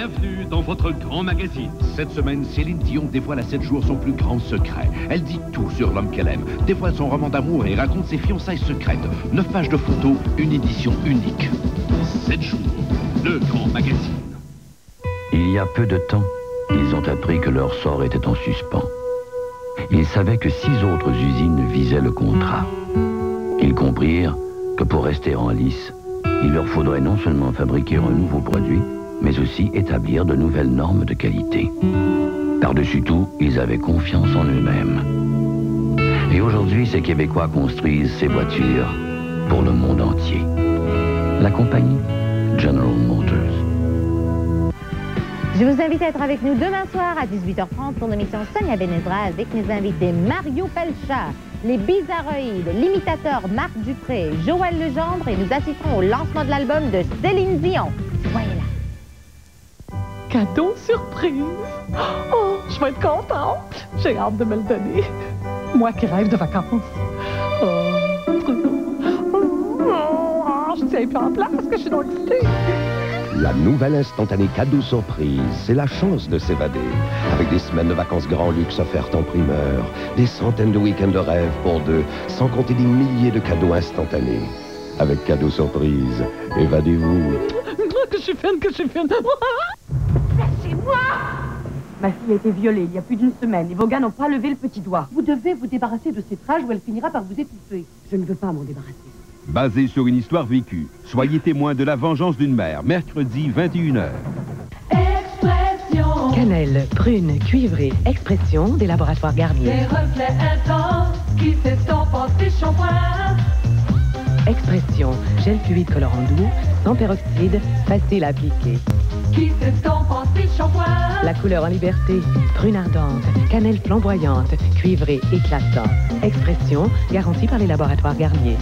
Bienvenue dans votre grand magazine. Cette semaine, Céline Dion dévoile à 7 jours son plus grand secret. Elle dit tout sur l'homme qu'elle aime, dévoile son roman d'amour et raconte ses fiançailles secrètes. 9 pages de photos, une édition unique. 7 jours, le grand magazine. Il y a peu de temps, ils ont appris que leur sort était en suspens. Ils savaient que 6 autres usines visaient le contrat. Ils comprirent que pour rester en lice, il leur faudrait non seulement fabriquer un nouveau produit, mais aussi établir de nouvelles normes de qualité. Par-dessus tout, ils avaient confiance en eux-mêmes. Et aujourd'hui, ces Québécois construisent ces voitures pour le monde entier. La compagnie General Motors. Je vous invite à être avec nous demain soir à 18h30 pour l'émission Sonia Benezra avec mes invités Mario Pelcha, les Bizarroïdes, l'imitateur Marc Dupré, Joël Legendre et nous assisterons au lancement de l'album de Céline Dion. Soyez là. Cadeau surprise! Oh, je vais être contente! J'ai hâte de me le donner. Moi qui rêve de vacances. Je tiens plus en place parce que je suis donc excitée. La nouvelle instantanée cadeau surprise, c'est la chance de s'évader. Avec des semaines de vacances grand luxe offertes en primeur, des centaines de week-ends de rêve pour deux, sans compter des milliers de cadeaux instantanés. Avec cadeau surprise, évadez-vous. Que je suis fine, que je suis fine. Lâchez-moi! Ma fille a été violée il y a plus d'une semaine et vos gars n'ont pas levé le petit doigt. Vous devez vous débarrasser de cette rage ou elle finira par vous étouffer. Je ne veux pas m'en débarrasser. Basé sur une histoire vécue, soyez témoin de la vengeance d'une mère, mercredi 21h. Expression. Cannelle, prune, cuivrée, expression des laboratoires Garnier. Des reflets intenses qui s'estompent en tes shampoings. Expression, gel fluide colorant doux, sans peroxyde, facile à appliquer. Qui s'estompent en tes shampoings. La couleur en liberté, prune ardente, cannelle flamboyante, cuivrée éclatant. Expression, garantie par les laboratoires Garnier.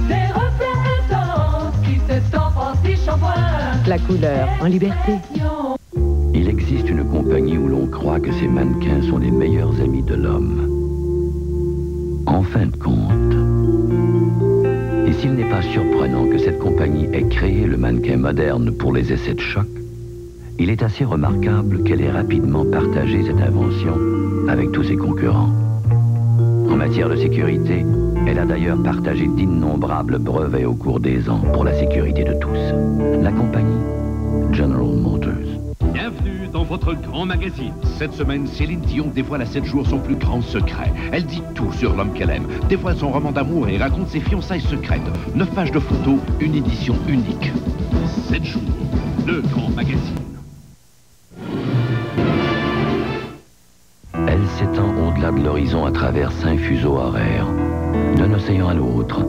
Des reflets intenses qui s'estompent en tes shampoings. La couleur en liberté. Il existe une compagnie où l'on croit que ces mannequins sont les meilleurs amis de l'homme. En fin de compte, et s'il n'est pas surprenant que cette compagnie ait créé le mannequin moderne pour les essais de choc, il est assez remarquable qu'elle ait rapidement partagé cette invention avec tous ses concurrents. En matière de sécurité, elle a d'ailleurs partagé d'innombrables brevets au cours des ans pour la sécurité de tous. La compagnie General Motors. Bienvenue dans votre grand magazine. Cette semaine, Céline Dion dévoile à 7 jours son plus grand secret. Elle dit tout sur l'homme qu'elle aime, dévoile son roman d'amour et raconte ses fiançailles secrètes. 9 pages de photos, une édition unique. 7 jours, le grand magazine. Elle s'étend au-delà de l'horizon à travers 5 fuseaux horaires. D'un océan à l'autre,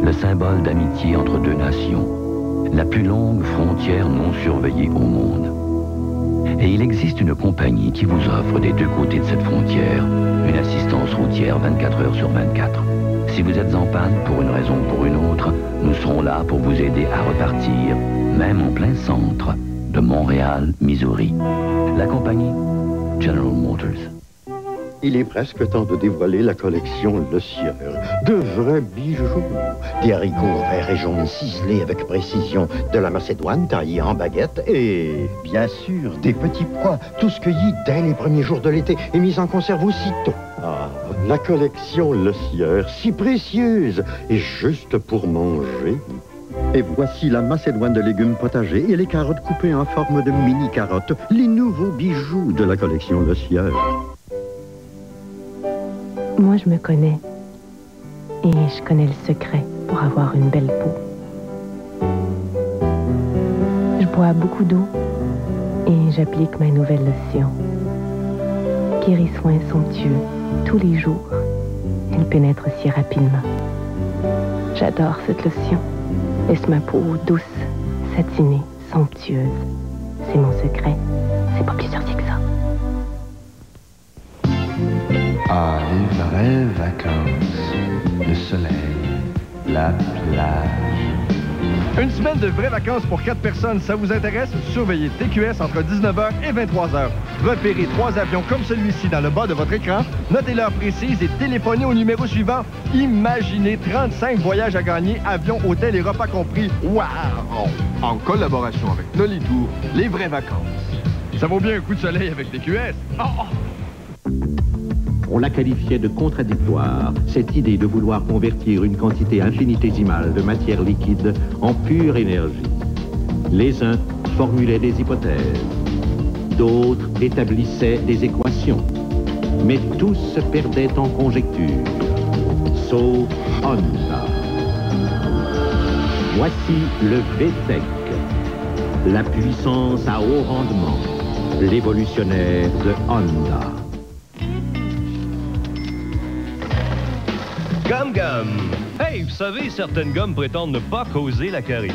le symbole d'amitié entre deux nations, la plus longue frontière non surveillée au monde. Et il existe une compagnie qui vous offre des deux côtés de cette frontière une assistance routière 24 heures sur 24. Si vous êtes en panne pour une raison ou pour une autre, nous serons là pour vous aider à repartir, même en plein centre de Montréal, Missouri. La compagnie General Motors. Il est presque temps de dévoiler la collection Le Sieur. De vrais bijoux. Des haricots verts et jaunes ciselés avec précision, de la macédoine taillée en baguette et, bien sûr, des petits pois, tous cueillis dès les premiers jours de l'été et mis en conserve aussitôt. Ah, la collection Le Sieur, si précieuse et juste pour manger. Et voici la macédoine de légumes potagers et les carottes coupées en forme de mini-carottes, les nouveaux bijoux de la collection Le Sieur. Moi, je me connais. Et je connais le secret pour avoir une belle peau. Je bois beaucoup d'eau et j'applique ma nouvelle lotion. Guéri-soin somptueux, tous les jours. Elle pénètre si rapidement. J'adore cette lotion. Laisse ma peau douce, satinée, somptueuse. C'est mon secret. C'est pas plus sorcier que ça. Ah, les vraies vacances. Le soleil, la plage. Une semaine de vraies vacances pour 4 personnes, ça vous intéresse? Surveillez TQS entre 19h et 23h. Repérez 3 avions comme celui-ci dans le bas de votre écran, notez l'heure précise et téléphonez au numéro suivant. Imaginez 35 voyages à gagner, avions, hôtels et repas compris. Wow! En collaboration avec Nolitour, les vraies vacances. Ça vaut bien un coup de soleil avec TQS. On la qualifiait de contradictoire, cette idée de vouloir convertir une quantité infinitésimale de matière liquide en pure énergie. Les uns formulaient des hypothèses, d'autres établissaient des équations, mais tous se perdaient en conjectures, sauf Honda. Voici le VTEC, la puissance à haut rendement, l'évolutionnaire de Honda. Gum! Hey, vous savez, certaines gommes prétendent ne pas causer la carie.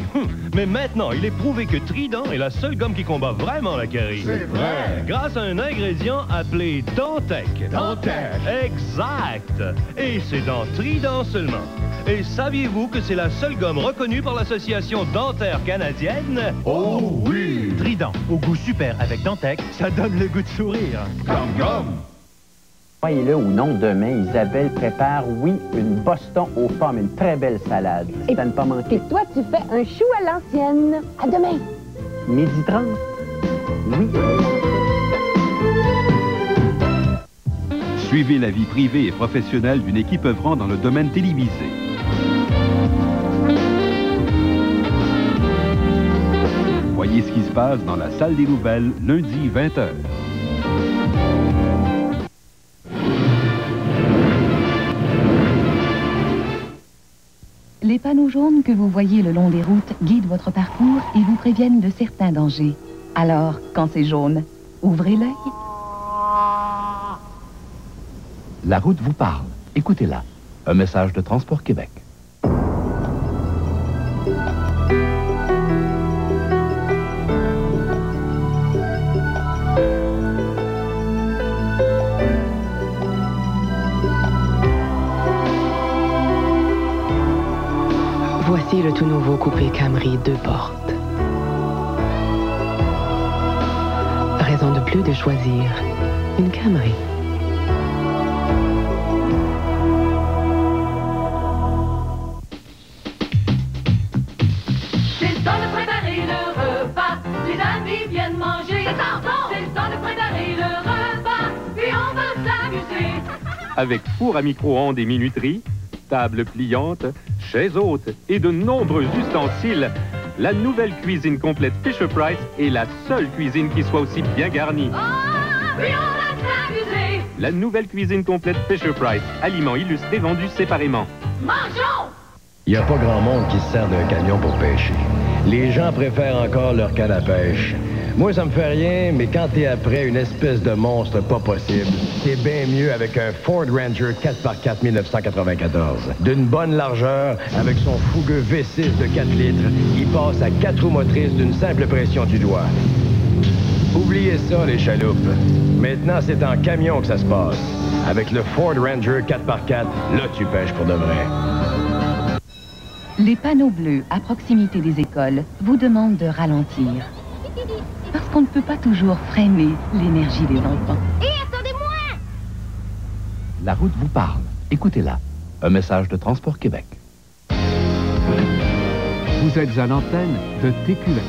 Mais maintenant, il est prouvé que Trident est la seule gomme qui combat vraiment la carie. C'est vrai! Grâce à un ingrédient appelé Dantec. Dantec! Exact! Et c'est dans Trident seulement. Et saviez-vous que c'est la seule gomme reconnue par l'Association dentaire canadienne? Oh oui! Trident, au goût super avec Dantec, ça donne le goût de sourire. Gum! Croyez-le ou non, demain, Isabelle prépare, oui, une Boston aux pommes, une très belle salade. C'est à ne pas manquer. Et toi, tu fais un chou à l'ancienne. À demain. 12h30. Oui. Suivez la vie privée et professionnelle d'une équipe œuvrant dans le domaine télévisé. Voyez ce qui se passe dans la salle des nouvelles, lundi 20h. Les panneaux jaunes que vous voyez le long des routes guident votre parcours et vous préviennent de certains dangers. Alors, quand c'est jaune, ouvrez l'œil. La route vous parle. Écoutez-la. Un message de Transport Québec. Voici le tout nouveau coupé Camry 2 portes. Raison de plus de choisir une Camry. C'est le temps de préparer le repas. Les amis viennent manger. C'est le temps de préparer le repas. Puis on va s'amuser. Avec four à micro-ondes et minuterie, table pliante, chaises hautes et de nombreux ustensiles, la nouvelle cuisine complète Fisher-Price est la seule cuisine qui soit aussi bien garnie. Puis on va s'amuser. La nouvelle cuisine complète Fisher-Price, aliments illustrés vendus séparément. Mangeons! Il n'y a pas grand monde qui se sert d'un camion pour pêcher. Les gens préfèrent encore leur canne à pêche. Moi, ça me fait rien, mais quand t'es après une espèce de monstre pas possible, t'es bien mieux avec un Ford Ranger 4x4 1994. D'une bonne largeur, avec son fougueux V6 de 4 litres, il passe à 4 roues motrices d'une simple pression du doigt. Oubliez ça, les chaloupes. Maintenant, c'est en camion que ça se passe. Avec le Ford Ranger 4x4, là, tu pêches pour de vrai. Les panneaux bleus à proximité des écoles vous demandent de ralentir. Parce qu'on ne peut pas toujours freiner l'énergie des enfants. Hé, attendez-moi! La route vous parle. Écoutez-la. Un message de Transport Québec. Vous êtes à l'antenne de TQS.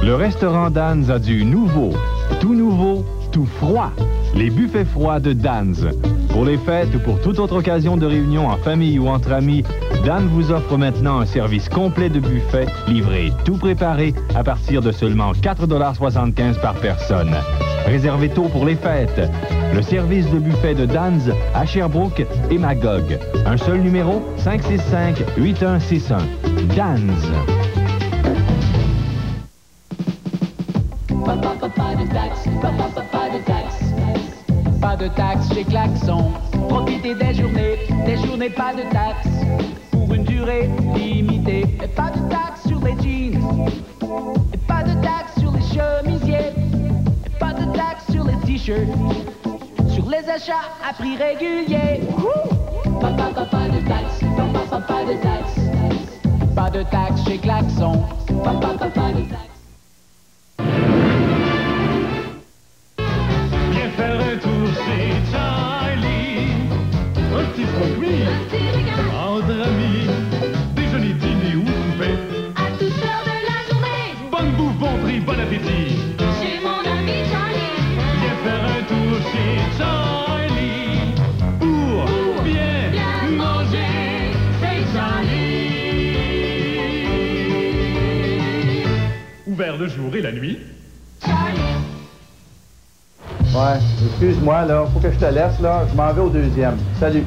Le restaurant Dan's a du nouveau, tout froid. Les buffets froids de Dan's. Pour les fêtes ou pour toute autre occasion de réunion en famille ou entre amis, Dan vous offre maintenant un service complet de buffet, livré tout préparé à partir de seulement 4,75 $ par personne. Réservez tôt pour les fêtes. Le service de buffet de Dan's à Sherbrooke et Magog. Un seul numéro, 565-8161. Dan's. Pas de taxes chez Klaxon. Profitez des journées pas de taxes. Pour une durée limitée. Et pas de taxes sur les jeans. Et pas de taxes sur les chemisiers. Et pas de taxes sur les t-shirts. Sur les achats à prix régulier. Pas de taxes. Pas de taxes. Pas de taxes chez Klaxon. Pas de taxes. Faire un tour chez Charlie. Un petit produit. Entre amis. Déjeuner, dîner ou souper. À toute heure de la journée. Bonne bouffe, bon prix, bon appétit. appétit. Chez mon ami Charlie. Viens faire un tour chez Charlie. Pour bien manger, c'est Charlie. Ouvert le jour et la nuit. Ouais, excuse-moi, là. Faut que je te laisse, là. Je m'en vais au deuxième. Salut.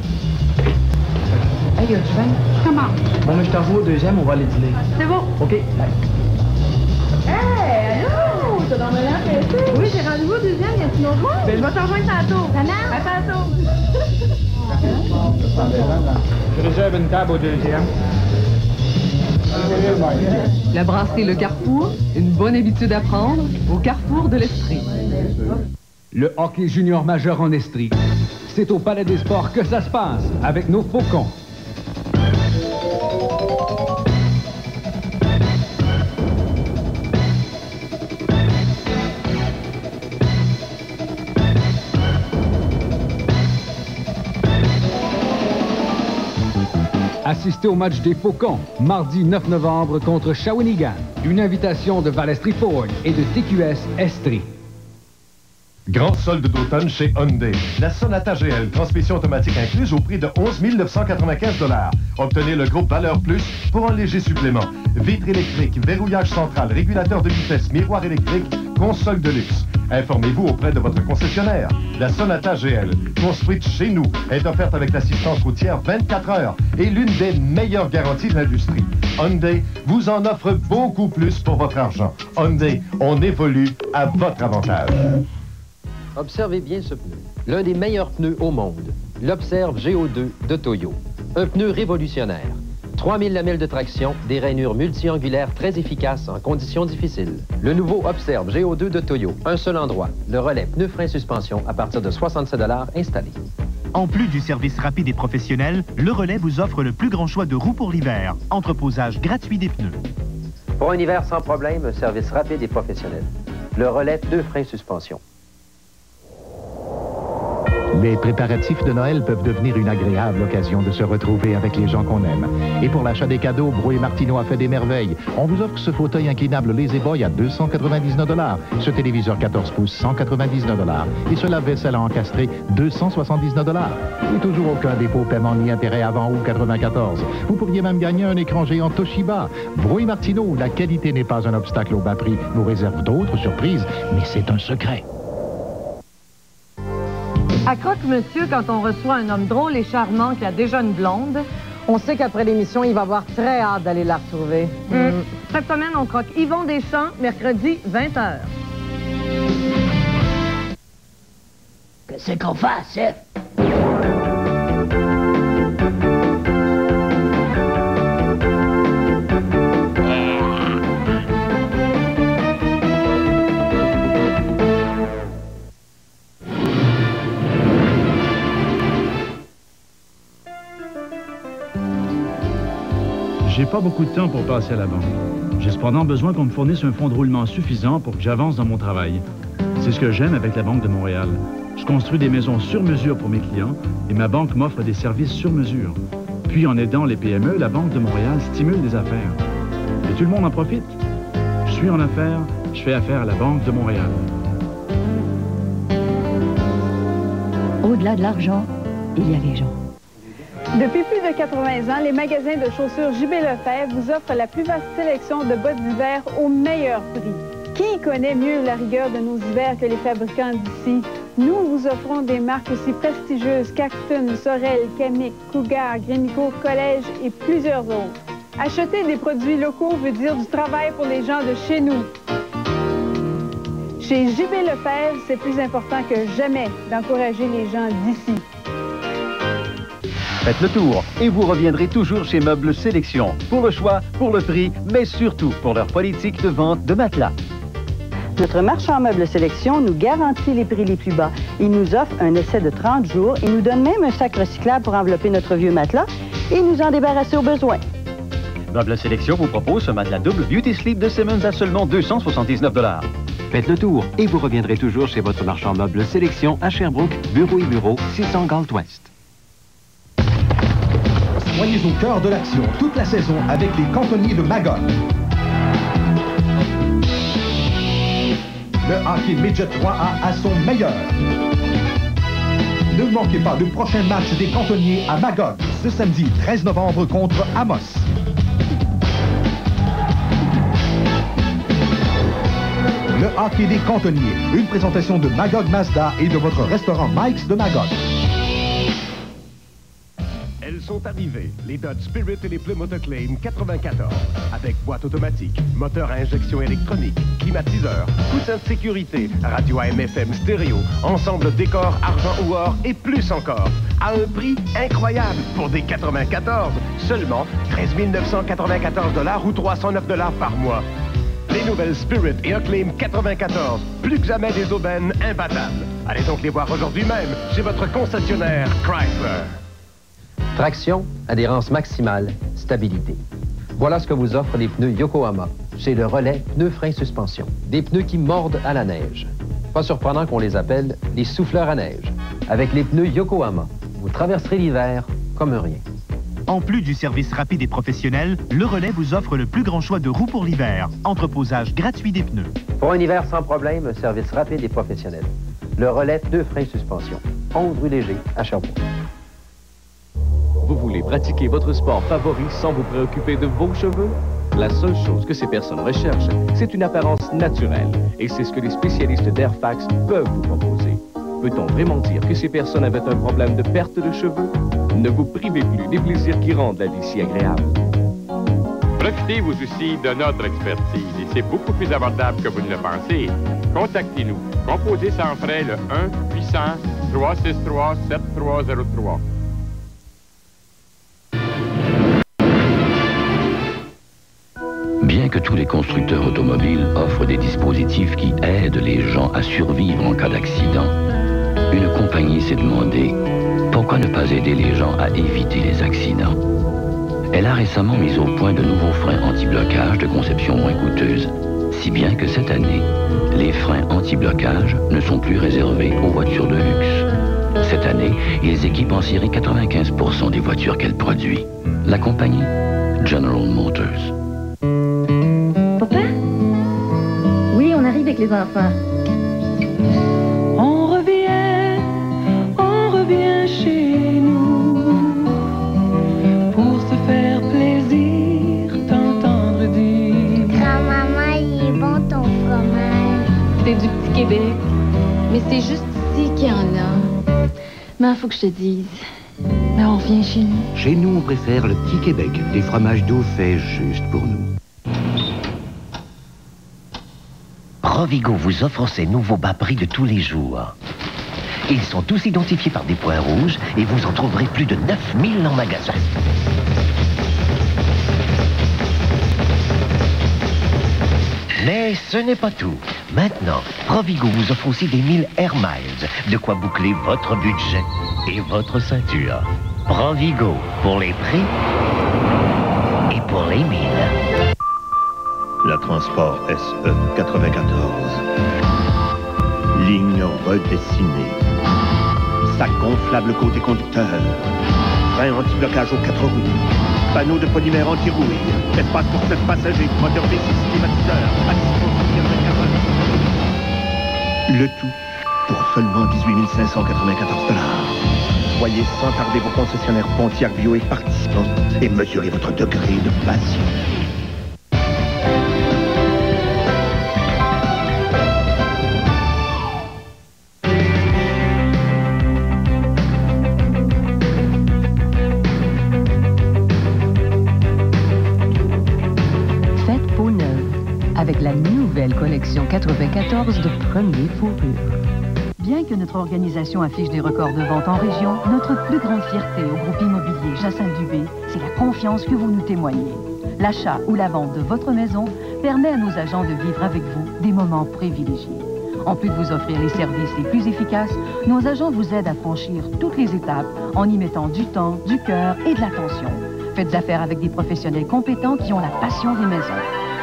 Hey, gars, tu fais? Je commence. Bon, mais je te revois au deuxième, on va aller dîner. C'est bon. OK, bye. Hey, allô? T'as dans le pressé? Oui, j'ai rendez-vous au deuxième, il y a une autre fois? Ben, je vais te rejoindre tantôt. Ça marche? À tantôt. Je réserve une table au deuxième. La brasserie Le Carrefour, une bonne habitude à prendre au carrefour de l'Estrie. Le hockey junior majeur en Estrie. C'est au Palais des Sports que ça se passe, avec nos Faucons. Assistez au match des Faucons, mardi 9 novembre contre Shawinigan. Une invitation de Valestri Ford et de TQS Estrie. Grand solde d'automne chez Hyundai. La Sonata GL, transmission automatique incluse au prix de 11 995 $. Obtenez le groupe Valeur Plus pour un léger supplément. Vitre électrique, verrouillage central, régulateur de vitesse, miroir électrique, console de luxe. Informez-vous auprès de votre concessionnaire. La Sonata GL, construite chez nous, est offerte avec l'assistance routière 24 heures et l'une des meilleures garanties de l'industrie. Hyundai vous en offre beaucoup plus pour votre argent. Hyundai, on évolue à votre avantage. Observez bien ce pneu. L'un des meilleurs pneus au monde. L'Observe GO2 de Toyo. Un pneu révolutionnaire. 3000 lamelles de traction, des rainures multi-angulaires très efficaces en conditions difficiles. Le nouveau Observe GO2 de Toyo. Un seul endroit. Le relais pneu-frein suspension à partir de 67 $ installé. En plus du service rapide et professionnel, le relais vous offre le plus grand choix de roues pour l'hiver. Entreposage gratuit des pneus. Pour un hiver sans problème, un service rapide et professionnel. Le relais pneu-frein suspension. Les préparatifs de Noël peuvent devenir une agréable occasion de se retrouver avec les gens qu'on aime. Et pour l'achat des cadeaux, Brouet Martineau a fait des merveilles. On vous offre ce fauteuil inclinable Lazy Boy à 299 $, ce téléviseur 14 pouces 199 $ et ce lave-vaisselle à encastrer 279 $. Et toujours aucun dépôt, paiement ni intérêt avant août 94. Vous pourriez même gagner un écran géant Toshiba. Brouet Martineau, la qualité n'est pas un obstacle au bas prix, nous réserve d'autres surprises, mais c'est un secret. À Croque-Monsieur, quand on reçoit un homme drôle et charmant qui a déjà une blonde, on sait qu'après l'émission, il va avoir très hâte d'aller la retrouver. Cette semaine, on croque Yvon Deschamps, mercredi, 20h. Qu'est-ce qu'on fait, chef? J'ai pas beaucoup de temps pour passer à la banque. J'ai cependant besoin qu'on me fournisse un fonds de roulement suffisant pour que j'avance dans mon travail. C'est ce que j'aime avec la Banque de Montréal. Je construis des maisons sur mesure pour mes clients et ma banque m'offre des services sur mesure. Puis en aidant les PME, la Banque de Montréal stimule des affaires. Et tout le monde en profite. Je suis en affaires, je fais affaire à la Banque de Montréal. Au-delà de l'argent, il y a les gens. Depuis plus de 80 ans, les magasins de chaussures JB Lefebvre vous offrent la plus vaste sélection de bottes d'hiver au meilleur prix. Qui connaît mieux la rigueur de nos hivers que les fabricants d'ici? Nous vous offrons des marques aussi prestigieuses qu'Acton, Sorel, Camic, Cougar, Grémico, Collège et plusieurs autres. Acheter des produits locaux veut dire du travail pour les gens de chez nous. Chez JB Lefebvre, c'est plus important que jamais d'encourager les gens d'ici. Faites le tour et vous reviendrez toujours chez Meubles Sélection. Pour le choix, pour le prix, mais surtout pour leur politique de vente de matelas. Notre marchand Meubles Sélection nous garantit les prix les plus bas. Il nous offre un essai de 30 jours et nous donne même un sac recyclable pour envelopper notre vieux matelas et nous en débarrasser au besoin. Meubles Sélection vous propose ce matelas double Beauty Sleep de Simmons à seulement 279 $. Faites le tour et vous reviendrez toujours chez votre marchand Meubles Sélection à Sherbrooke, bureau et bureau, 600 Galt Ouest. Soyez au cœur de l'action toute la saison avec les cantonniers de Magog. Le hockey Midget 3A à son meilleur. Ne manquez pas le prochain match des cantonniers à Magog, ce samedi 13 novembre contre Amos. Le hockey des cantonniers, une présentation de Magog Mazda et de votre restaurant Mike's de Magog. Elles sont arrivées, les Dodge Spirit et les Plymouth Acclaim 94. Avec boîte automatique, moteur à injection électronique, climatiseur, coussin de sécurité, radio AM/FM stéréo, ensemble décor, argent ou or et plus encore. À un prix incroyable pour des 94. Seulement 13 994 $ ou 309 $ par mois. Les nouvelles Spirit et Acclaim 94. Plus que jamais des aubaines imbattables. Allez donc les voir aujourd'hui même chez votre concessionnaire Chrysler. Traction, adhérence maximale, stabilité. Voilà ce que vous offrent les pneus Yokohama chez le Relais Pneus Frein Suspension. Des pneus qui mordent à la neige. Pas surprenant qu'on les appelle les souffleurs à neige. Avec les pneus Yokohama, vous traverserez l'hiver comme un rien. En plus du service rapide et professionnel, le Relais vous offre le plus grand choix de roues pour l'hiver. Entreposage gratuit des pneus. Pour un hiver sans problème, un service rapide et professionnel. Le Relais Pneus Frein Suspension. 11 rue Léger, à Sherbrooke. Vous voulez pratiquer votre sport favori sans vous préoccuper de vos cheveux? La seule chose que ces personnes recherchent, c'est une apparence naturelle. Et c'est ce que les spécialistes d'Airfax peuvent vous proposer. Peut-on vraiment dire que ces personnes avaient un problème de perte de cheveux? Ne vous privez plus des plaisirs qui rendent la vie si agréable. Profitez-vous aussi de notre expertise et c'est beaucoup plus abordable que vous ne le pensez. Contactez-nous. Composez sans frais le 1-800-363-7303. Bien que tous les constructeurs automobiles offrent des dispositifs qui aident les gens à survivre en cas d'accident, une compagnie s'est demandé pourquoi ne pas aider les gens à éviter les accidents. Elle a récemment mis au point de nouveaux freins anti-blocage de conception moins coûteuse, si bien que cette année, les freins anti-blocage ne sont plus réservés aux voitures de luxe. Cette année, ils équipent en série 95% des voitures qu'elle produit. La compagnie General Motors. Papa? Oui, on arrive avec les enfants. On revient chez nous pour se faire plaisir, t'entendre dire. Grand-maman, il est bon ton fromage. C'est du petit Québec, mais c'est juste ici qu'il y en a. Mais il faut que je te dise, mais on revient chez nous. Chez nous, on préfère le petit Québec, des fromages doux faits juste pour nous. Provigo vous offre ses nouveaux bas prix de tous les jours. Ils sont tous identifiés par des points rouges et vous en trouverez plus de 9000 en magasin. Mais ce n'est pas tout. Maintenant, Provigo vous offre aussi des 1000 Air Miles, de quoi boucler votre budget et votre ceinture. Provigo, pour les prix et pour les 1000. La Transport SE 94. Ligne redessinée. Sac gonflable côté conducteur. Frein anti-blocage aux 4 roues. Panneau de polymère anti-rouille. Espace pour 7 passagers. Moteur V6 climatiseur. Maximum 24. Le tout pour seulement 18 594 $. Voyez sans tarder vos concessionnaires Pontiac Bio et participants et mesurez votre degré de passion. Avec la nouvelle collection 94 de première fourrure. Bien que notre organisation affiche des records de vente en région, notre plus grande fierté au groupe immobilier Jacinthe-Dubé, c'est la confiance que vous nous témoignez. L'achat ou la vente de votre maison permet à nos agents de vivre avec vous des moments privilégiés. En plus de vous offrir les services les plus efficaces, nos agents vous aident à franchir toutes les étapes en y mettant du temps, du cœur et de l'attention. Faites affaire avec des professionnels compétents qui ont la passion des maisons.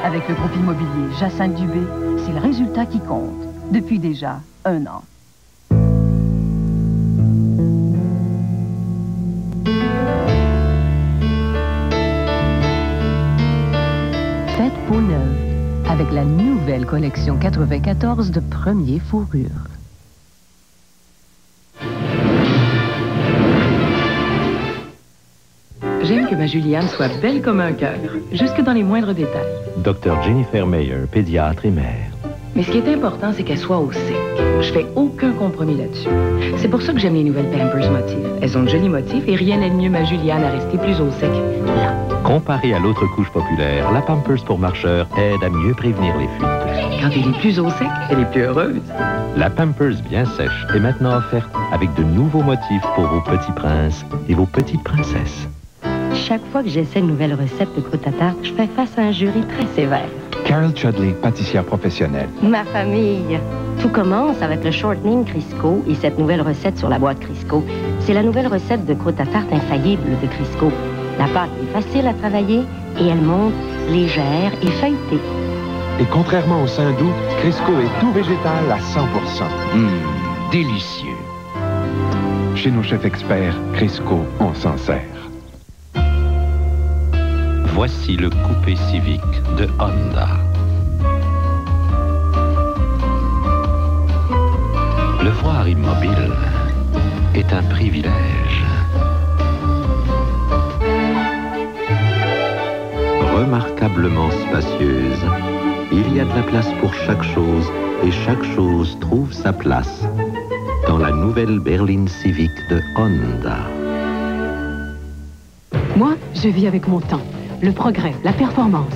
Avec le groupe immobilier Jacinthe-Dubé, c'est le résultat qui compte. Depuis déjà 1 an. Faites peau neuve. avec la nouvelle collection 94 de Premier Fourrure. J'aime que ma Juliane soit belle comme un cœur, jusque dans les moindres détails. Dr Jennifer Meyer, pédiatre et mère. Mais ce qui est important, c'est qu'elle soit au sec. Je fais aucun compromis là-dessus. C'est pour ça que j'aime les nouvelles Pampers Motif. Elles ont de jolis motifs et rien n'aide mieux ma Juliane à rester plus au sec. Là. Comparée à l'autre couche populaire, la Pampers pour marcheurs aide à mieux prévenir les fuites. Quand elle est plus au sec, elle est plus heureuse. La Pampers bien sèche est maintenant offerte avec de nouveaux motifs pour vos petits princes et vos petites princesses. Chaque fois que j'essaie une nouvelle recette de croûte à tarte, je fais face à un jury très sévère. Carol Chudley, pâtissière professionnelle. Ma famille. Tout commence avec le shortening Crisco et cette nouvelle recette sur la boîte Crisco. C'est la nouvelle recette de croûte à tarte infaillible de Crisco. La pâte est facile à travailler et elle monte légère et feuilletée. Et contrairement au saindoux, Crisco est tout végétal à 100%. Délicieux. Chez nos chefs experts, Crisco, on s'en sert. Voici le coupé Civic de Honda. Le voir immobile est un privilège. Remarquablement spacieuse, il y a de la place pour chaque chose et chaque chose trouve sa place dans la nouvelle berline Civic de Honda. Moi, je vis avec mon temps. Le progrès, la performance.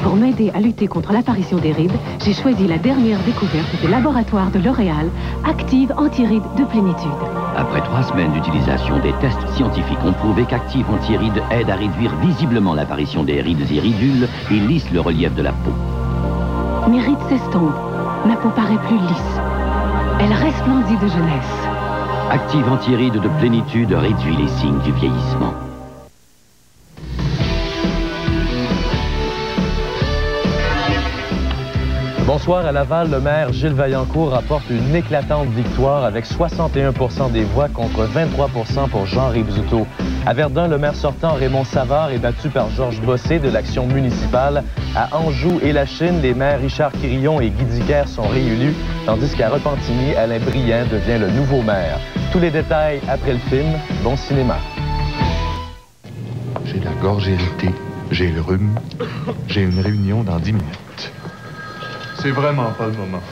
Pour m'aider à lutter contre l'apparition des rides, j'ai choisi la dernière découverte du laboratoire de L'Oréal, Active Anti-Rides de Plénitude. Après 3 semaines d'utilisation, des tests scientifiques ont prouvé qu'Active Anti-Rides aide à réduire visiblement l'apparition des rides et ridules et lisse le relief de la peau. Mes rides s'estompent. Ma peau paraît plus lisse. Elle resplendit de jeunesse. Active Anti-Rides de Plénitude réduit les signes du vieillissement. Bonsoir, à Laval, le maire Gilles Vaillancourt rapporte une éclatante victoire avec 61% des voix contre 23% pour Jean Rizzuto. À Verdun, le maire sortant Raymond Savard est battu par Georges Bossé de l'Action municipale. À Anjou et la Chine, les maires Richard Quirillon et Guy Diquer sont réélus, tandis qu'à Repentigny, Alain Briand devient le nouveau maire. Tous les détails après le film. Bon cinéma. J'ai la gorge irritée, j'ai le rhume, j'ai une réunion dans 10 minutes. C'est vraiment pas le moment.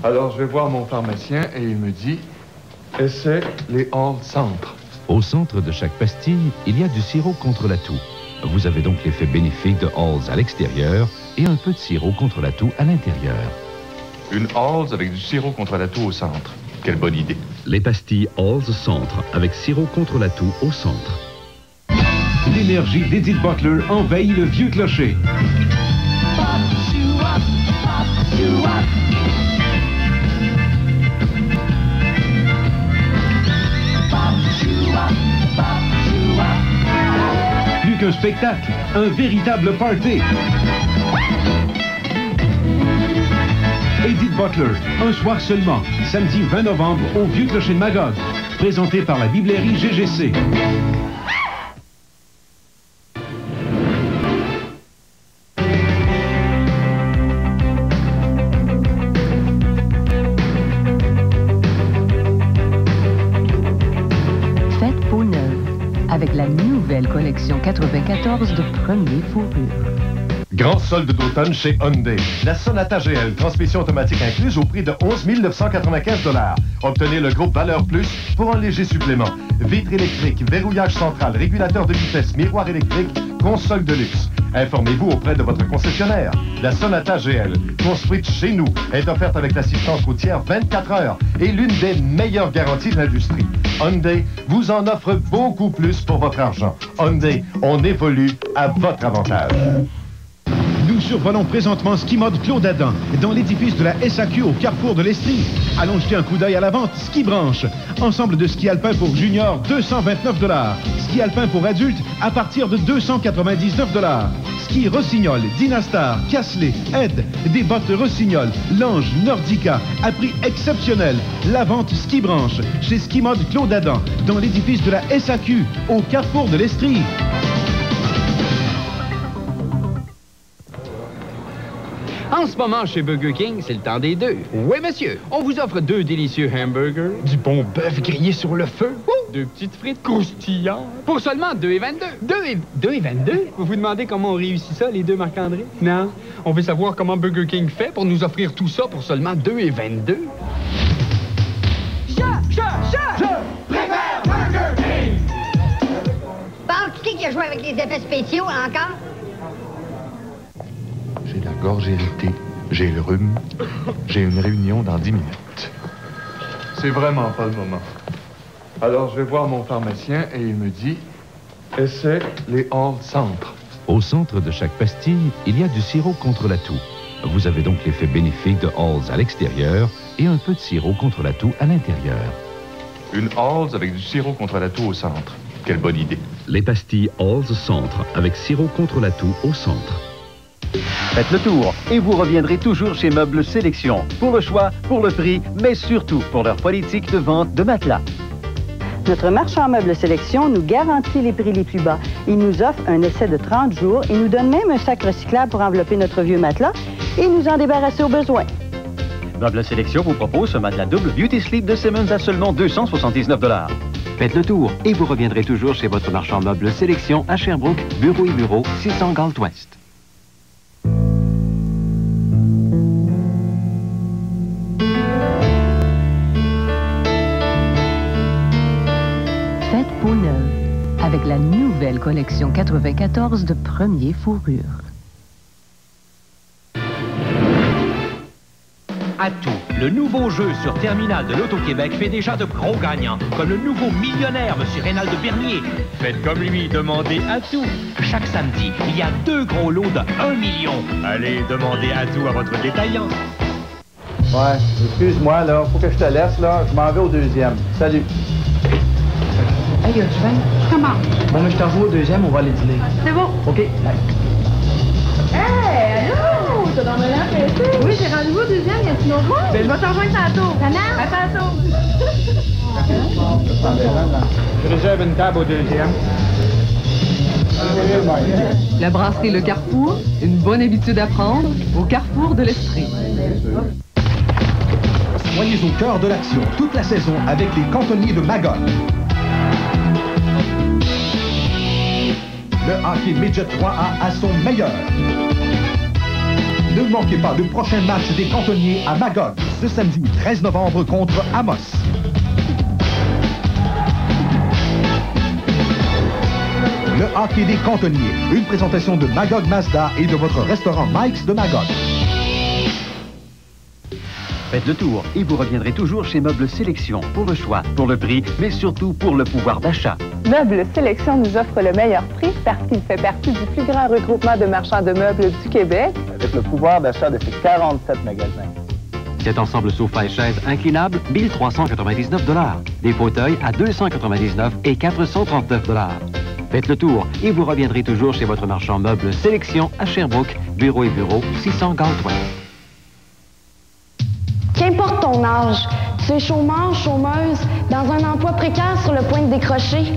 Alors, je vais voir mon pharmacien et il me dit « Essaie les Halls Centre ». Au centre de chaque pastille, il y a du sirop contre la toux. Vous avez donc l'effet bénéfique de Halls à l'extérieur et un peu de sirop contre la toux à l'intérieur. Une Halls avec du sirop contre la toux au centre. Quelle bonne idée. Les pastilles Halls Centre avec sirop contre la toux au centre. L'énergie d'Edith Butler envahit le vieux clocher. Plus qu'un spectacle, un véritable party. Edith Butler, un soir seulement, samedi 20 novembre, au Vieux Clocher de Magog, présenté par la Biblerie GGC. Avec la nouvelle collection 94 de Premier Fourrure. Grand solde d'automne chez Hyundai. La Sonata GL, transmission automatique incluse au prix de 11 995 $. Obtenez le groupe Valeur Plus pour un léger supplément. Vitre électrique, verrouillage central, régulateur de vitesse, miroir électrique, console de luxe. Informez-vous auprès de votre concessionnaire. La Sonata GL, construite chez nous, est offerte avec l'assistance routière 24 heures et l'une des meilleures garanties de l'industrie. Hyundai vous en offre beaucoup plus pour votre argent. Hyundai, on évolue à votre avantage. Nous survolons présentement Ski Mode Claude Adam, dans l'édifice de la SAQ au carrefour de l'Estrie. Allons jeter un coup d'œil à la vente Ski Branche. Ensemble de ski alpin pour juniors, 229 $. Ski alpin pour adultes, à partir de 299 $. Ski Rossignol, Dynastar, Casley, Ed, des bottes Rossignol, Lange, Nordica, à prix exceptionnel. La vente Ski Branche, chez Ski Mode Claude Adam, dans l'édifice de la SAQ, au carrefour de l'Estrie. En ce moment, chez Burger King, c'est le temps des deux. Oui, monsieur. On vous offre 2 délicieux hamburgers, du bon bœuf grillé sur le feu, 2 petites frites croustillantes, pour seulement 2,22. 2,22? Vous vous demandez comment on réussit ça, les deux Marc-André? Non. On veut savoir comment Burger King fait pour nous offrir tout ça pour seulement 2,22. Je préfère Burger King! Penses-tu qui a joué avec les effets spéciaux encore? J'ai la gorge irritée, j'ai le rhume, j'ai une réunion dans 10 minutes. C'est vraiment pas le moment. Alors, je vais voir mon pharmacien et il me dit, essaie les Halls Centre. Au centre de chaque pastille, il y a du sirop contre la toux. Vous avez donc l'effet bénéfique de Halls à l'extérieur et un peu de sirop contre la toux à l'intérieur. Une Halls avec du sirop contre la toux au centre. Quelle bonne idée. Les pastilles Halls Centre avec sirop contre la toux au centre. Faites le tour et vous reviendrez toujours chez Meubles Sélection. Pour le choix, pour le prix, mais surtout pour leur politique de vente de matelas. Notre marchand Meubles Sélection nous garantit les prix les plus bas. Il nous offre un essai de 30 jours et nous donne même un sac recyclable pour envelopper notre vieux matelas et nous en débarrasser au besoin. Meubles Sélection vous propose ce matelas double Beauty Sleep de Simmons à seulement 279 $. Faites le tour et vous reviendrez toujours chez votre marchand Meubles Sélection à Sherbrooke, bureau et bureau, 600 Galt Ouest. Faites peau neuve avec la nouvelle collection 94 de Premier Fourrure. Atout, le nouveau jeu sur Terminal de l'Auto-Québec fait déjà de gros gagnants, comme le nouveau millionnaire, M. Rénal de Bernier. Faites comme lui, demandez Atout. Chaque samedi, il y a 2 gros lots de 1 million. Allez, demandez Atout à votre détaillant. Ouais, excuse-moi, là, faut que je te laisse, là. Je m'en vais au deuxième. Salut. Hey, tu viens? Comment? Bon, je t'envoie au deuxième, on va aller dîner. C'est bon. OK, bye. Hey, allô? T'as dans l'air pressé? Oui, j'ai rendez-vous au deuxième, y a-tu une autre monde? Ben, je vais te rejoindre tantôt. À tantôt. Je réserve une table au deuxième. La brasserie Le Carrefour, une bonne habitude à prendre au carrefour de l'esprit. Soyez au cœur de l'action toute la saison avec les cantonniers de Magog. Le hockey Midget 3A à son meilleur. Ne manquez pas le prochain match des cantonniers à Magog, ce samedi 13 novembre contre Amos. Le hockey des cantonniers, une présentation de Magog Mazda et de votre restaurant Mike's de Magog. Faites le tour et vous reviendrez toujours chez Meubles Sélection. Pour le choix, pour le prix, mais surtout pour le pouvoir d'achat. Meubles Sélection nous offre le meilleur prix parce qu'il fait partie du plus grand regroupement de marchands de meubles du Québec. Avec le pouvoir d'achat de ses 47 magasins. Cet ensemble sofa et chaises inclinables, 1399 $. Des fauteuils à 299 et 439 $. Faites le tour et vous reviendrez toujours chez votre marchand Meubles Sélection à Sherbrooke, bureau et bureau, 600 Galt Ouest. Qu'importe ton âge, tu es chômeur, chômeuse, dans un emploi précaire sur le point de décrocher,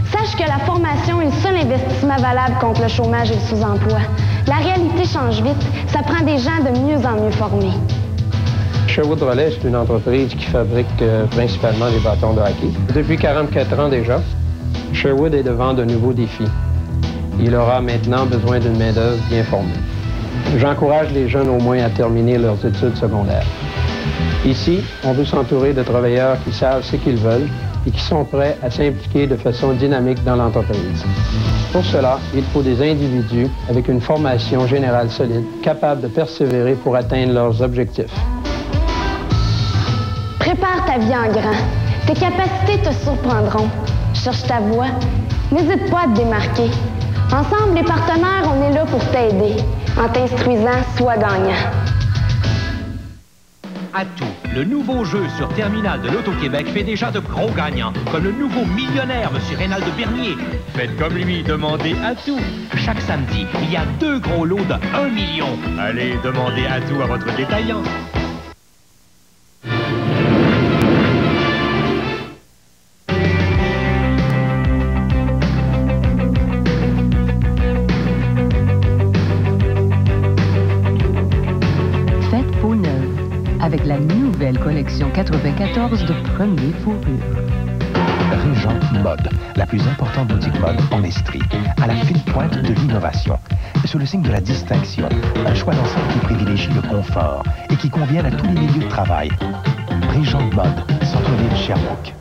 sache que la formation est le seul investissement valable contre le chômage et le sous-emploi. La réalité change vite, ça prend des gens de mieux en mieux formés. Sherwood Relais, c'est une entreprise qui fabrique principalement des bâtons de hockey. Depuis 44 ans déjà, Sherwood est devant de nouveaux défis. Il aura maintenant besoin d'une main-d'œuvre bien formée. J'encourage les jeunes au moins à terminer leurs études secondaires. Ici, on veut s'entourer de travailleurs qui savent ce qu'ils veulent et qui sont prêts à s'impliquer de façon dynamique dans l'entreprise. Pour cela, il faut des individus avec une formation générale solide, capables de persévérer pour atteindre leurs objectifs. Prépare ta vie en grand. Tes capacités te surprendront. Cherche ta voie. N'hésite pas à te démarquer. Ensemble, les partenaires, on est là pour t'aider. En t'instruisant, sois gagnant. Atout, le nouveau jeu sur Terminal de l'Auto-Québec fait déjà de gros gagnants, comme le nouveau millionnaire, M. Rénal de Bernier. Faites comme lui, demandez Atout. Chaque samedi, il y a 2 gros lots de 1 million. Allez, demandez Atout à votre détaillant. avec la nouvelle collection 94 de Premier Fourrure. Régent Mode, la plus importante boutique mode en Estrie, à la fine pointe de l'innovation. Sous le signe de la distinction, un choix d'ensemble qui privilégie le confort et qui convient à tous les milieux de travail. Régent Mode, centre-ville Sherbrooke.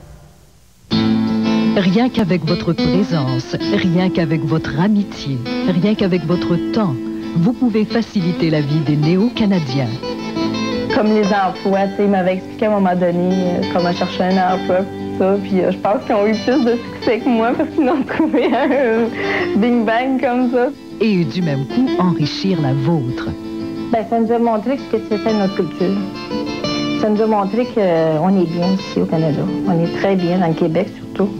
Rien qu'avec votre présence, rien qu'avec votre amitié, rien qu'avec votre temps, vous pouvez faciliter la vie des Néo-Canadiens. Comme les emplois, tu sais, ils m'avaient expliqué à un moment donné comment chercher un emploi, ça, puis je pense qu'ils ont eu plus de succès que moi parce qu'ils ont trouvé un bing-bang comme ça. Et du même coup, enrichir la vôtre. Ben, ça nous a montré ce que c'était notre culture. Ça nous a montré qu'on est bien ici au Canada. On est très bien dans le Québec, surtout.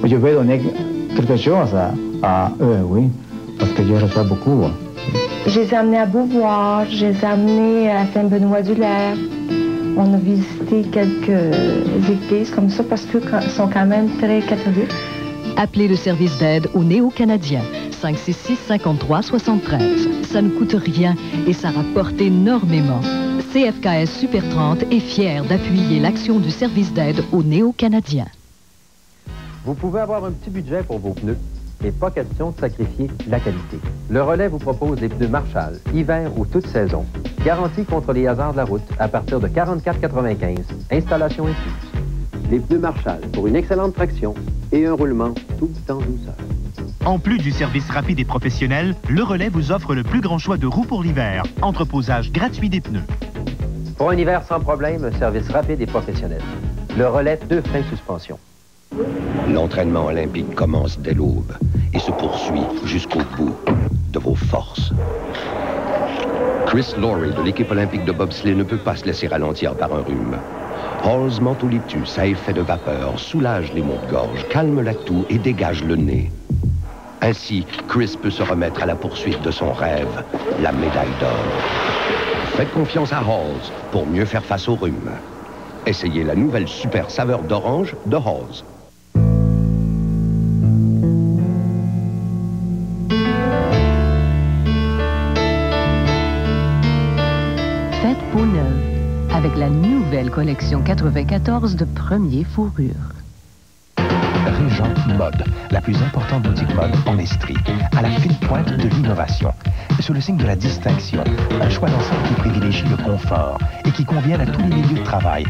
Je vais donner quelque chose à eux, oui, parce que je reçois beaucoup. Je les ai amenés à Beauvoir, je les ai amenés à Saint-Benoît-du-Lac. On a visité quelques églises comme ça parce qu'ils sont quand même très catholiques. Appelez le service d'aide aux Néo-Canadiens, 566-53-73. Ça ne coûte rien et ça rapporte énormément. CFKS Super 30 est fier d'appuyer l'action du service d'aide aux Néo-Canadiens. Vous pouvez avoir un petit budget pour vos pneus, mais pas question de sacrifier la qualité. Le Relais vous propose les pneus Marshall, hiver ou toute saison. Garantie contre les hasards de la route à partir de 44,95. Installation incluse. Les pneus Marshall pour une excellente traction et un roulement tout en douceur. En plus du service rapide et professionnel, le Relais vous offre le plus grand choix de roues pour l'hiver. Entreposage gratuit des pneus. Pour un hiver sans problème, un service rapide et professionnel. Le Relais 2 freins suspension. L'entraînement olympique commence dès l'aube et se poursuit jusqu'au bout de vos forces. Chris Laurie de l'équipe olympique de bobsleigh ne peut pas se laisser ralentir par un rhume. Halls Mentholatus à effet de vapeur soulage les maux de gorge, calme la toux et dégage le nez. Ainsi, Chris peut se remettre à la poursuite de son rêve, la médaille d'or. Faites confiance à Halls pour mieux faire face au rhume. Essayez la nouvelle super saveur d'orange de Halls. Faites peau neuve avec la nouvelle collection 94 de Premier Fourrure. Régent Mode, la plus importante boutique mode en Estrie, à la fine pointe de l'innovation. Sous le signe de la distinction, un choix d'ensemble qui privilégie le confort et qui convient à tous les milieux de travail.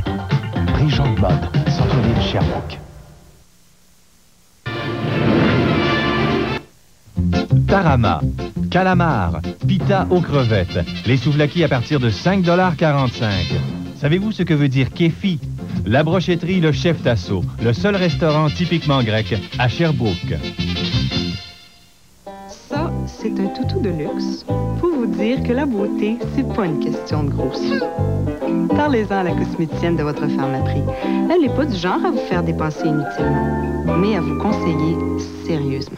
Régent Mode, centre-ville Sherbrooke. Tarama, calamar, pita aux crevettes. Les souvlaki à partir de 5,45 $. Savez-vous ce que veut dire kéfi? La brochetterie Le Chef Tasso, le seul restaurant typiquement grec à Sherbrooke. Ça, c'est un toutou de luxe pour vous dire que la beauté, c'est pas une question de grosseur. Parlez-en à la cosméticienne de votre pharmaprix. Elle n'est pas du genre à vous faire dépenser inutilement, mais à vous conseiller sérieusement.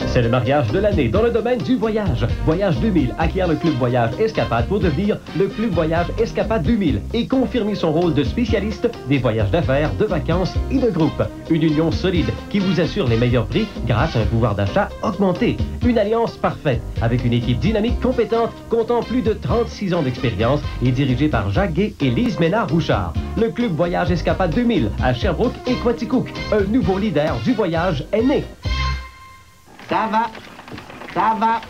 C'est le mariage de l'année dans le domaine du voyage. Voyage 2000 acquiert le Club Voyage Escapade pour devenir le Club Voyage Escapade 2000 et confirmer son rôle de spécialiste des voyages d'affaires, de vacances et de groupe. Une union solide qui vous assure les meilleurs prix grâce à un pouvoir d'achat augmenté. Une alliance parfaite avec une équipe dynamique compétente comptant plus de 36 ans d'expérience et dirigée par Jacques Gay et Lise Ménard-Rouchard. Le Club Voyage Escapade 2000 à Sherbrooke et Quaticook. Un nouveau leader du voyage est né. Ça va, ça va,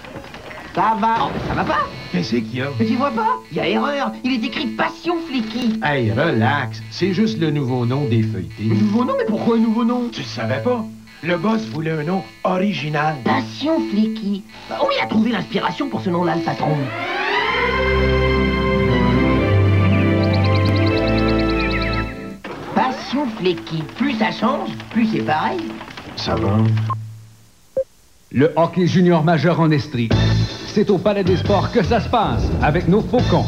ça va. Non, mais ça va pas. Qu'est-ce qu'il y a? Mais tu vois pas? Il y a erreur. Il est écrit Passion Flicky. Hey, relax. C'est juste le nouveau nom des feuilletés. Le nouveau nom? Mais pourquoi un nouveau nom? Tu le savais pas? Le boss voulait un nom original. Passion Flicky. Où il a trouvé l'inspiration pour ce nom-là, le patron? Passion Flicky. Plus ça change, plus c'est pareil. Ça va. Le hockey junior majeur en Estrie. C'est au Palais des Sports que ça se passe, avec nos Faucons.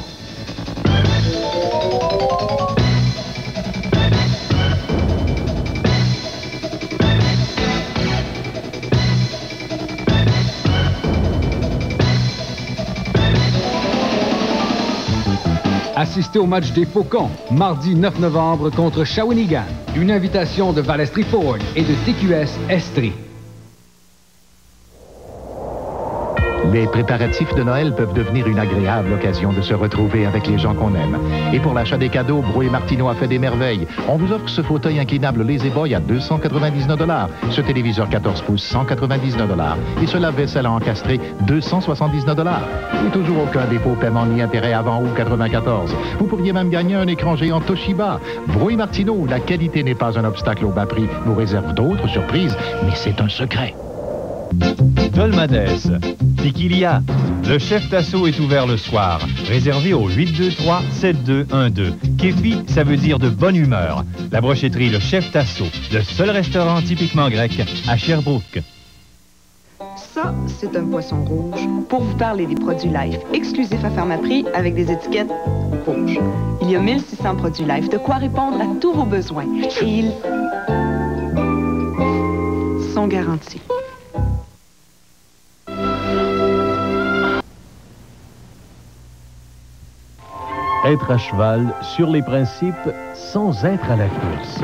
Assistez au match des Faucons, mardi 9 novembre contre Shawinigan. Une invitation de Valestri Ford et de TQS Estrie. Les préparatifs de Noël peuvent devenir une agréable occasion de se retrouver avec les gens qu'on aime. Et pour l'achat des cadeaux, Bro & Martineau a fait des merveilles. On vous offre ce fauteuil inclinable La-Z-Boy à 299 $, ce téléviseur 14 pouces 199 $ et ce lave-vaisselle à encastrer 279 $. Et toujours aucun dépôt, paiement ni intérêt avant août 94. Vous pourriez même gagner un écran géant Toshiba. Bro & Martineau, où la qualité n'est pas un obstacle au bas prix, vous réserve d'autres surprises, mais c'est un secret. Dolmades, Piquilia. Le chef Tasso est ouvert le soir. Réservé au 823-7212. Kéfi, ça veut dire de bonne humeur. La brochetterie Le Chef Tasso, le seul restaurant typiquement grec à Sherbrooke. Ça, c'est un poisson rouge pour vous parler des produits Life exclusifs à Pharmaprix avec des étiquettes rouges. Il y a 1600 produits Life, de quoi répondre à tous vos besoins. Et ils sont garantis. Être à cheval sur les principes sans être à la course.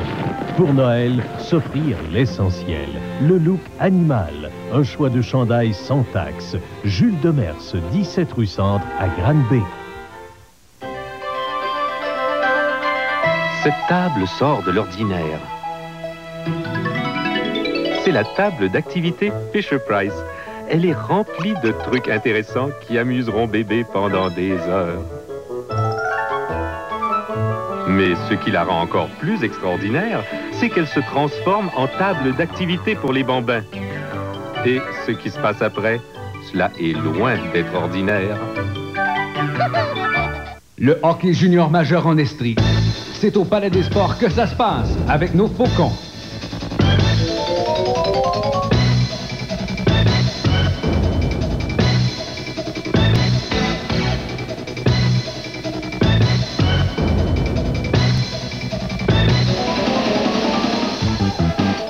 Pour Noël, s'offrir l'essentiel. Le look animal. Un choix de chandail sans taxe. Jules Demers, 17 rue Centre à Granby. Cette table sort de l'ordinaire. C'est la table d'activité Fisher-Price. Elle est remplie de trucs intéressants qui amuseront bébé pendant des heures. Mais ce qui la rend encore plus extraordinaire, c'est qu'elle se transforme en table d'activité pour les bambins. Et ce qui se passe après, cela est loin d'être ordinaire. Le hockey junior majeur en Estrie. C'est au Palais des Sports que ça se passe, avec nos faucons.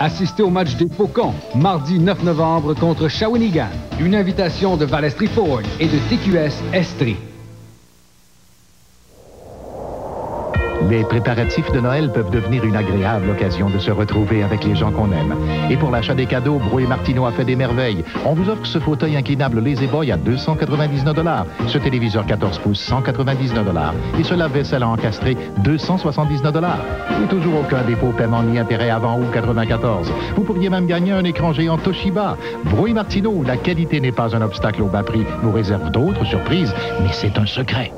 Assistez au match des Faucons, mardi 9 novembre contre Shawinigan. Une invitation de Valestri Ford et de TQS Estrie. Les préparatifs de Noël peuvent devenir une agréable occasion de se retrouver avec les gens qu'on aime. Et pour l'achat des cadeaux, Bro & Martineau a fait des merveilles. On vous offre ce fauteuil inclinable La-Z-Boy à 299 $, ce téléviseur 14 pouces 199 $ et ce lave-vaisselle à encastrer 279 $. Et toujours aucun dépôt, paiement ni intérêt avant août 94. Vous pourriez même gagner un écran géant Toshiba. Bro & Martineau, où la qualité n'est pas un obstacle au bas prix, vous réserve d'autres surprises, mais c'est un secret.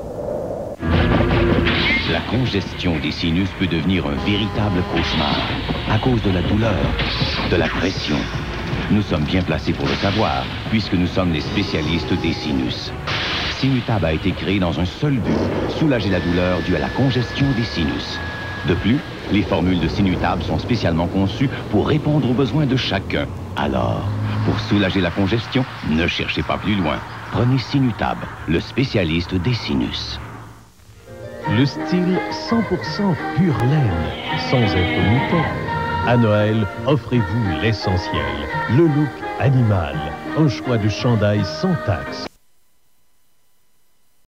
La congestion des sinus peut devenir un véritable cauchemar à cause de la douleur, de la pression. Nous sommes bien placés pour le savoir, puisque nous sommes les spécialistes des sinus. Sinutab a été créé dans un seul but, soulager la douleur due à la congestion des sinus. De plus, les formules de Sinutab sont spécialement conçues pour répondre aux besoins de chacun. Alors, pour soulager la congestion, ne cherchez pas plus loin. Prenez Sinutab, le spécialiste des sinus. Le style 100% pure laine, sans être mouton. À Noël, offrez-vous l'essentiel. Le look animal. Un choix de chandail sans taxe.